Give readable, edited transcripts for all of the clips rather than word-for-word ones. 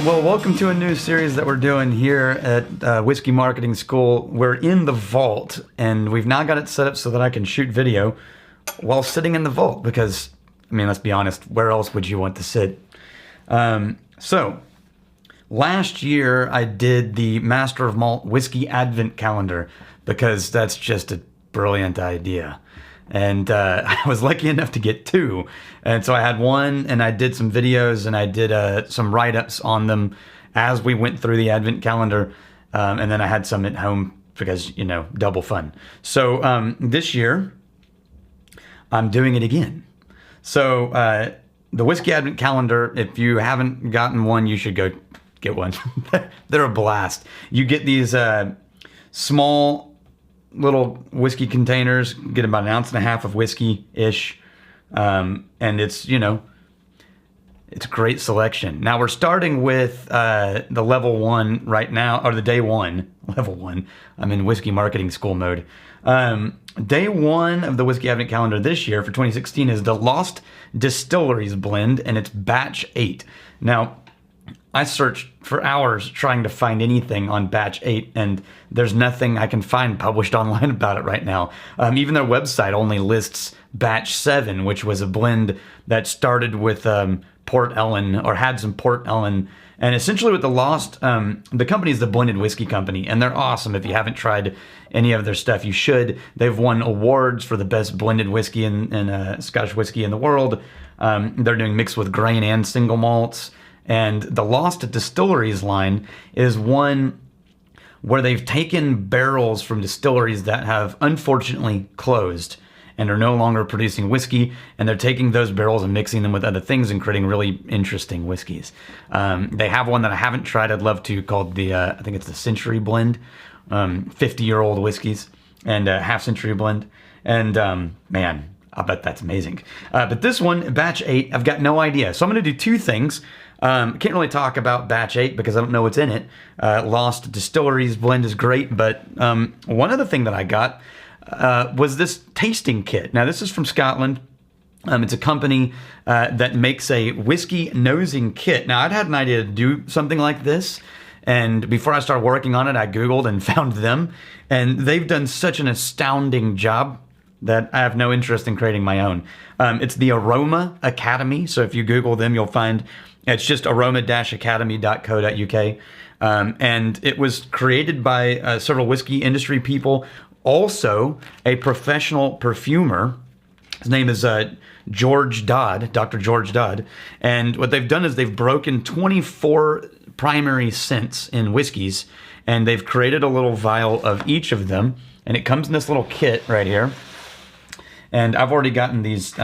right, well, welcome to a new series that we're doing here at Whiskey Marketing School. We're in the vault, and we've now got it set up so that I can shoot video while sitting in the vault because, I mean, let's be honest, where else would you want to sit? So, last year I did the Master of Malt Whiskey Advent Calendar because that's just a brilliant idea. And I was lucky enough to get two. And so I had one, and I did some videos, and I did some write-ups on them as we went through the Advent calendar. And then I had some at home because, you know, double fun. So this year, I'm doing it again. So the Whiskey Advent calendar, if you haven't gotten one, you should go get one. They're a blast. You get these small little whiskey containers, get about 1.5 ounces of whiskey-ish, and it's, you know, it's a great selection. Now we're starting with the level 1 right now, or the day 1, level 1. I'm in whiskey marketing school mode. Day 1 of the Whiskey Advent calendar this year for 2016 is the Lost Distilleries blend, and it's batch 8. Now, I searched for hours trying to find anything on batch 8, and there's nothing I can find published online about it right now. Even their website only lists batch 7, which was a blend that started with Port Ellen, or had some Port Ellen. And essentially with the Lost, the company is the Blended Whiskey Company, and they're awesome. If you haven't tried any of their stuff, you should. They've won awards for the best blended whiskey and Scottish whiskey in the world. They're doing mixed with grain and single malts. And the Lost Distilleries line is one where they've taken barrels from distilleries that have unfortunately closed and are no longer producing whiskey, and they're taking those barrels and mixing them with other things and creating really interesting whiskeys. They have one that I haven't tried, I'd love to, called the, I think it's the Century Blend, 50-year-old whiskeys, and half-century blend. And man, I bet that's amazing. But this one, batch 8, I've got no idea. So I'm going to do two things. Can't really talk about batch 8 because I don't know what's in it. Lost Distilleries blend is great, but one other thing that I got was this tasting kit. Now, this is from Scotland. It's a company that makes a whiskey nosing kit. Now, I'd had an idea to do something like this, and before I started working on it, I Googled and found them, and they've done such an astounding job that I have no interest in creating my own. It's the Aroma Academy, so if you Google them, you'll find it's just aroma-academy.co.uk. And it was created by several whiskey industry people, also a professional perfumer. His name is George Dodd, Dr. George Dodd. And what they've done is they've broken 24 primary scents in whiskeys, and they've created a little vial of each of them. And it comes in this little kit right here. And I've already gotten these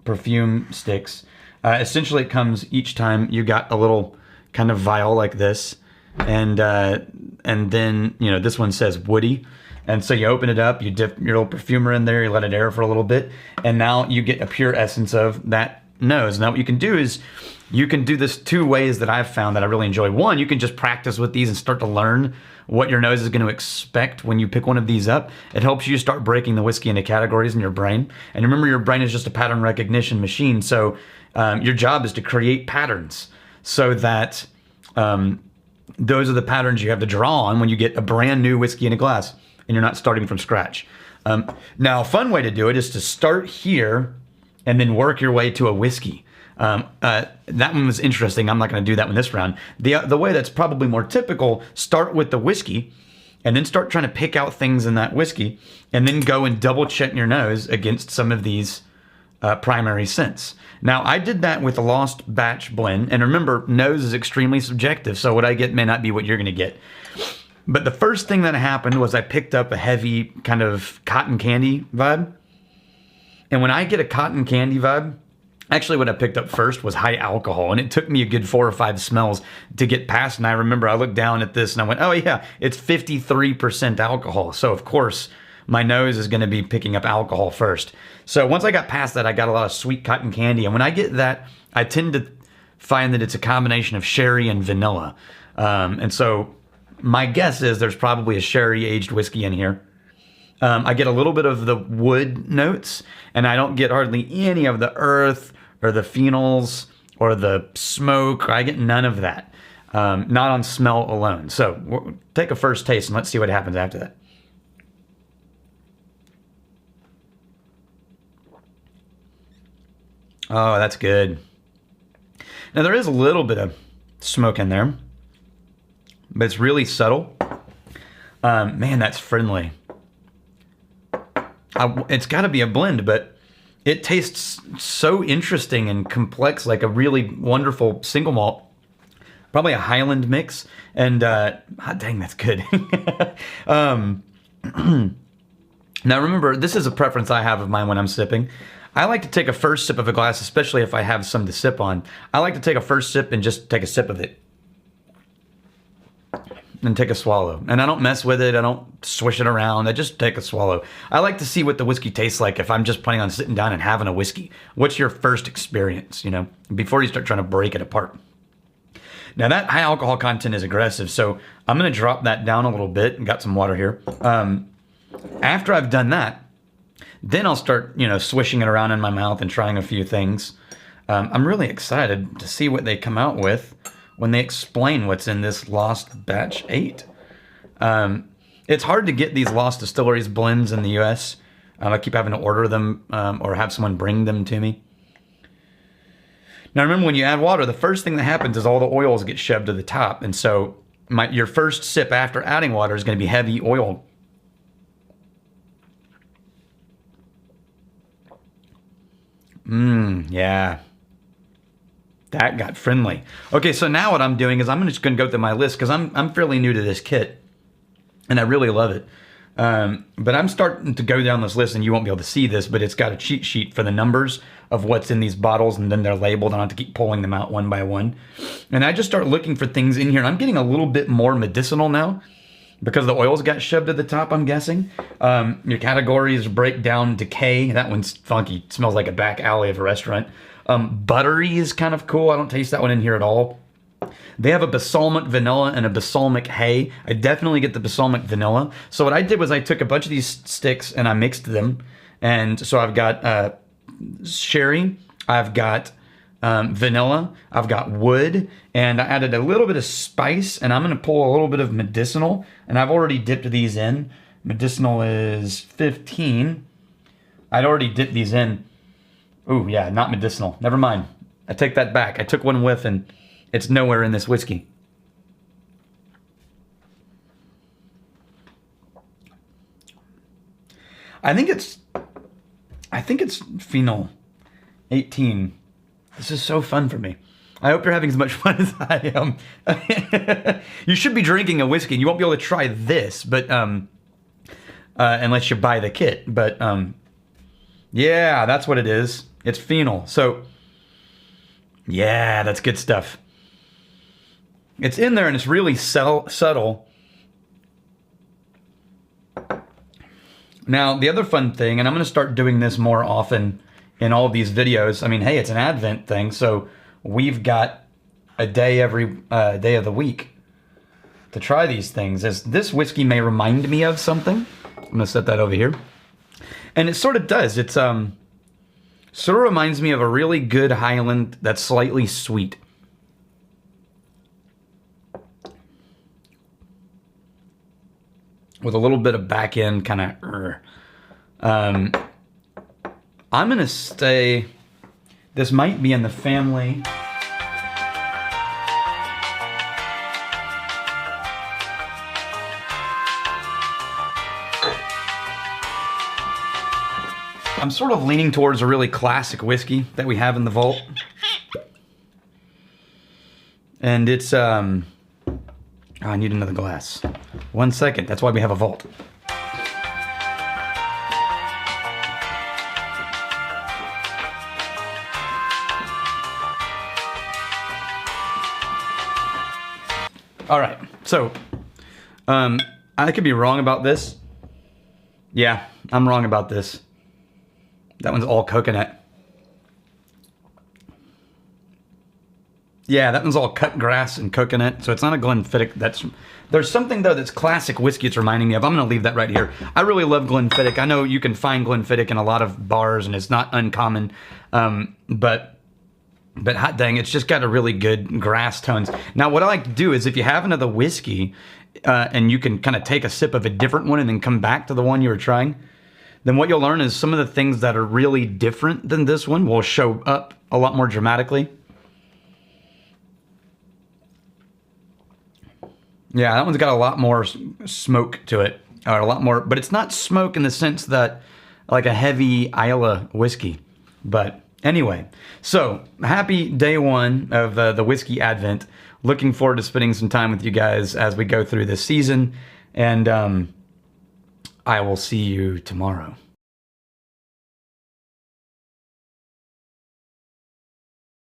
perfume sticks. Essentially, it comes each time you got a little kind of vial like this, and then, you know, this one says woody, and so you open it up, you dip your little perfumer in there, you let it air for a little bit, and now you get a pure essence of that nose. Now what you can do is you can do this two ways that I've found that I really enjoy. One, you can just practice with these and start to learn what your nose is going to expect when you pick one of these up. It helps you start breaking the whiskey into categories in your brain. And remember, your brain is just a pattern recognition machine, so your job is to create patterns so that those are the patterns you have to draw on when you get a brand new whiskey in a glass and you're not starting from scratch. Now, a fun way to do it is to start here and then work your way to a whiskey. That one was interesting. I'm not going to do that one this round. The way that's probably more typical, start with the whiskey and then start trying to pick out things in that whiskey and then go and double check your nose against some of these primary scents. Now, I did that with the Lost Batch blend, and remember, nose is extremely subjective, so what I get may not be what you're going to get. But the first thing that happened was I picked up a heavy kind of cotton candy vibe. And when I get a cotton candy vibe, actually what I picked up first was high alcohol, and it took me a good 4 or 5 smells to get past. And I remember I looked down at this and I went, oh yeah, it's 53% alcohol. So of course, my nose is going to be picking up alcohol first. So once I got past that, I got a lot of sweet cotton candy. And when I get that, I tend to find that it's a combination of sherry and vanilla. And so my guess is there's probably a sherry-aged whiskey in here. I get a little bit of the wood notes, and I don't get hardly any of the earth or the phenols or the smoke. I get none of that. Not on smell alone. So we'll take a first taste and let's see what happens after that. Oh, that's good. Now there is a little bit of smoke in there, but it's really subtle. Man, that's friendly. It's got to be a blend, but it tastes so interesting and complex, like a really wonderful single malt. Probably a Highland mix, and dang, that's good. Now remember, this is a preference I have of mine when I'm sipping. I like to take a first sip of a glass, especially if I have some to sip on. I like to take a first sip and just take a sip of it. And take a swallow. And I don't mess with it. I don't swish it around. I just take a swallow. I like to see what the whiskey tastes like if I'm just planning on sitting down and having a whiskey. What's your first experience, you know, before you start trying to break it apart? Now that high alcohol content is aggressive, so I'm going to drop that down a little bit. Got some water here. After I've done that, then I'll start, you know, swishing it around in my mouth and trying a few things. I'm really excited to see what they come out with when they explain what's in this Lost Batch 8. It's hard to get these Lost Distilleries blends in the US. I keep having to order them or have someone bring them to me. Now remember, when you add water, the first thing that happens is all the oils get shoved to the top. And so your first sip after adding water is going to be heavy oil. Yeah. That got friendly. Okay, so now what I'm doing is I'm just going to go through my list because I'm fairly new to this kit, and I really love it. But I'm starting to go down this list, and you won't be able to see this, but it's got a cheat sheet for the numbers of what's in these bottles, and then they're labeled. I don't have to keep pulling them out one by one. And I just start looking for things in here, and I'm getting a little bit more medicinal now because the oils got shoved to the top, I'm guessing. Your categories break down decay. That one's funky. It smells like a back alley of a restaurant. Buttery is kind of cool. I don't taste that one in here at all. They have a balsamic vanilla and a balsamic hay. I definitely get the balsamic vanilla. So what I did was I took a bunch of these sticks and I mixed them. And so I've got sherry, I've got vanilla, I've got wood, and I added a little bit of spice, and I'm going to pull a little bit of medicinal, and I've already dipped these in. Medicinal is 15. I'd already dipped these in. Ooh, yeah, not medicinal. Never mind. I take that back. I took one whiff, and it's nowhere in this whiskey. I think it's phenol 18. This is so fun for me. I hope you're having as much fun as I am. You should be drinking a whiskey. You won't be able to try this, but unless you buy the kit. But yeah, that's what it is. It's phenol. So yeah, that's good stuff. It's in there and it's really subtle. Now, the other fun thing, and I'm going to start doing this more often in all of these videos. I mean, hey, it's an Advent thing, so we've got a day every day of the week to try these things. As this whiskey may remind me of something. I'm going to set that over here. And it sort of does. It's sort of reminds me of a really good Highland that's slightly sweet. With a little bit of back end kind of. I'm going to say this might be in the family. I'm sort of leaning towards a really classic whiskey that we have in the vault. And it's, oh, I need another glass. 1 second, that's why we have a vault. All right, so, I could be wrong about this. Yeah, I'm wrong about this. That one's all coconut. Yeah, that one's all cut grass and coconut, so it's not a Glenfiddich. There's something, though, that's classic whiskey it's reminding me of. I'm going to leave that right here. I really love Glenfiddich. I know you can find Glenfiddich in a lot of bars, and it's not uncommon, but But hot dang, it's just got a really good grass tones. Now, what I like to do is if you have another whiskey and you can kind of take a sip of a different one and then come back to the one you were trying, then what you'll learn is some of the things that are really different than this one will show up a lot more dramatically. Yeah, that one's got a lot more smoke to it, or a lot more, but it's not smoke in the sense that like a heavy Islay whiskey. But anyway, so happy day one of the whiskey advent. Looking forward to spending some time with you guys as we go through this season, and I will see you tomorrow.